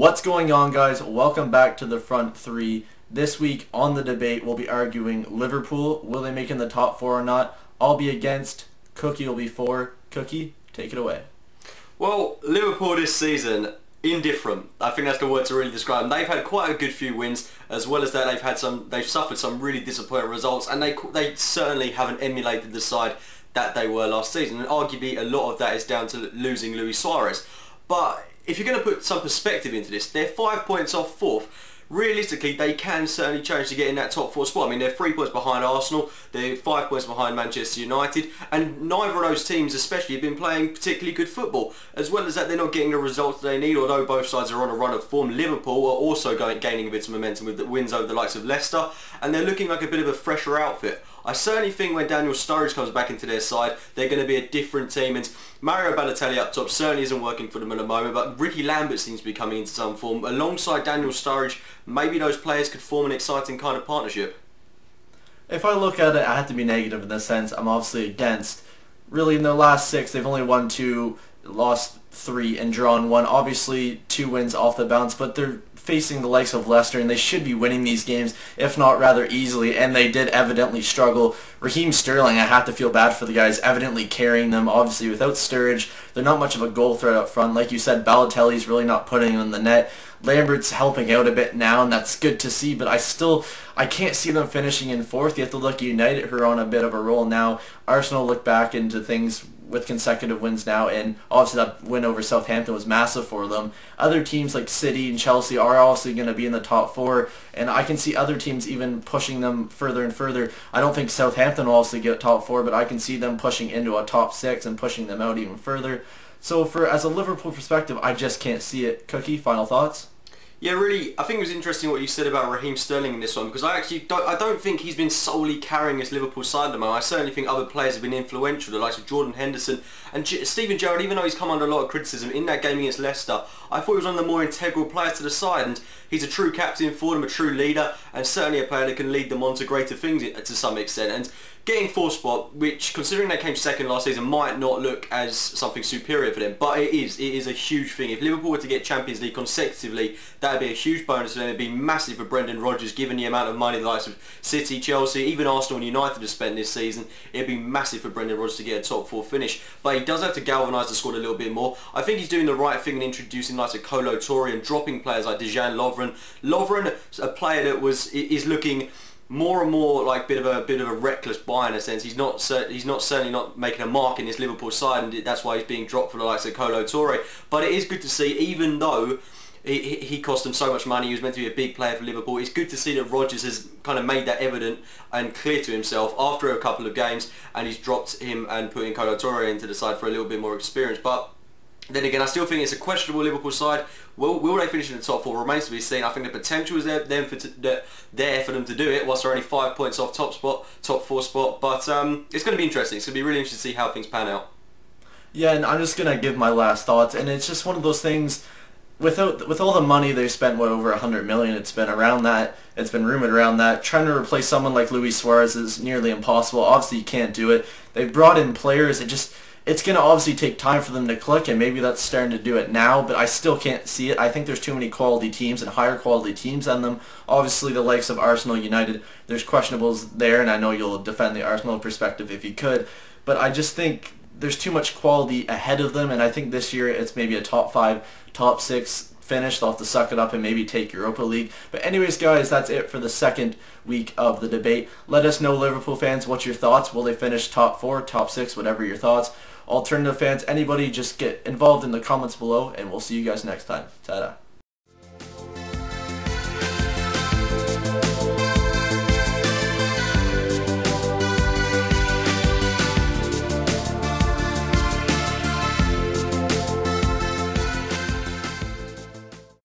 What's going on, guys? Welcome back to the front three. This week on the debate, we'll be arguing Liverpool. Will they make in the top four or not? I'll be against. Cookie will be for. Cookie, take it away. Well, Liverpool this season, indifferent. I think that's the word to really describe them. They've had quite a good few wins, as well as that they've suffered some really disappointing results, and they certainly haven't emulated the side that they were last season. And arguably, a lot of that is down to losing Luis Suarez. But if you're going to put some perspective into this, they're 5 points off fourth. Realistically, they can certainly challenge to get in that top four spot. I mean, they're 3 points behind Arsenal, they're 5 points behind Manchester United, and neither of those teams especially have been playing particularly good football. As well as that, they're not getting the results they need, although both sides are on a run of form. Liverpool are also gaining a bit of momentum with the wins over the likes of Leicester, and they're looking like a bit of a fresher outfit. I certainly think when Daniel Sturridge comes back into their side, they're going to be a different team, and Mario Balotelli up top certainly isn't working for them at the moment, but Ricky Lambert seems to be coming into some form. Alongside Daniel Sturridge, maybe those players could form an exciting kind of partnership. If I look at it, I have to be negative in this sense. I'm obviously against. Really, in their last 6, they've only won 2, lost 3, and drawn 1. Obviously, 2 wins off the bounce, but they're facing the likes of Leicester, and they should be winning these games, if not rather easily, and they did evidently struggle. Raheem Sterling, I have to feel bad for the guys, evidently carrying them. Obviously, without Sturridge, they're not much of a goal threat up front. Like you said, Balotelli's really not putting him in the net. Lambert's helping out a bit now, and that's good to see, but I can't see them finishing in 4th. You have to look at United, who are on a bit of a roll now. Arsenal look back into things with consecutive wins now, and obviously that win over Southampton was massive for them. Other teams like City and Chelsea are also going to be in the top 4, and I can see other teams even pushing them further and further. I don't think Southampton will also get top 4, but I can see them pushing into a top 6 and pushing them out even further. So as a Liverpool perspective, I just can't see it. Cookie, final thoughts? Yeah, really, I think it was interesting what you said about Raheem Sterling in this one, because I don't think he's been solely carrying this Liverpool side at the moment. I certainly think other players have been influential, the likes of Jordan Henderson and Steven Gerrard. Even though he's come under a lot of criticism in that game against Leicester, I thought he was one of the more integral players to the side, and he's a true captain for them, a true leader, and certainly a player that can lead them on to greater things to some extent. And getting 4th spot, which, considering they came 2nd last season, might not look as something superior for them, but it is a huge thing. If Liverpool were to get Champions League consecutively, that would be a huge bonus for them. It would be massive for Brendan Rodgers, given the amount of money the likes of City, Chelsea, even Arsenal and United have spent this season. It would be massive for Brendan Rodgers to get a top 4 finish, but he does have to galvanise the squad a little bit more. I think he's doing the right thing in introducing likes of Kolo Touré and dropping players like Dejan Lovren. Lovren, a player that is looking more and more like a bit of a reckless buy in a sense. He's certainly not making a mark in this Liverpool side, and that's why he's being dropped for the likes of Kolo Touré. But it is good to see, even though he cost them so much money, he was meant to be a big player for Liverpool. It's good to see that Rodgers has kind of made that evident and clear to himself after a couple of games, and he's dropped him and put in Kolo Touré into the side for a little bit more experience. But then again, I still think it's a questionable Liverpool side. Will they finish in the top 4? Remains to be seen. I think the potential is there for them to do it, whilst they're only 5 points off top 4 spot. But it's going to be interesting. It's going to be really interesting to see how things pan out. Yeah, and I'm just going to give my last thoughts, and it's just one of those things. With all the money they've spent, over 100 million, it's been around that. It's been rumored around that. Trying to replace someone like Luis Suarez is nearly impossible. Obviously, you can't do it. They've brought in players. It's going to obviously take time for them to click, and maybe that's starting to do it now, but I still can't see it. I think there's too many quality teams and higher quality teams than them. Obviously, the likes of Arsenal, United, there's questionables there, and I know you'll defend the Arsenal perspective if you could, but I just think there's too much quality ahead of them, and I think this year it's maybe a top 5, top 6 finish. They'll have to suck it up and maybe take Europa League. But anyways, guys, that's it for the 2nd week of the debate. Let us know, Liverpool fans, what's your thoughts? Will they finish top 4, top 6, whatever your thoughts? Alternative fans, anybody, just get involved in the comments below, and we'll see you guys next time. Ta-da.